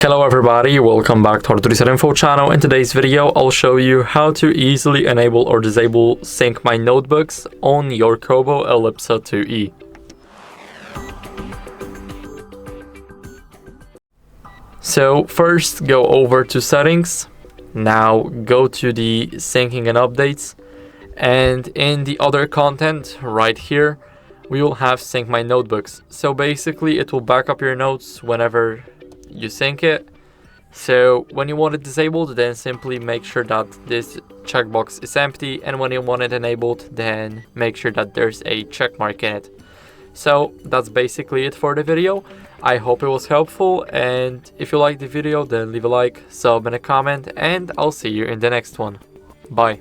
Hello everybody, welcome back to HardReset.Info channel. In today's video, I'll show you how to easily enable or disable Sync My Notebooks on your KOBO Elipsa 2E. So first go over to settings, now go to the syncing and updates, and in the other content right here, we will have Sync My Notebooks. So basically it will back up your notes whenever you sync it. So when you want it disabled, then simply make sure that this checkbox is empty, and when you want it enabled, then make sure that there's a check mark in it. So that's basically it for the video. I hope it was helpful, and if you liked the video, then leave a like, sub and a comment, and I'll see you in the next one. Bye.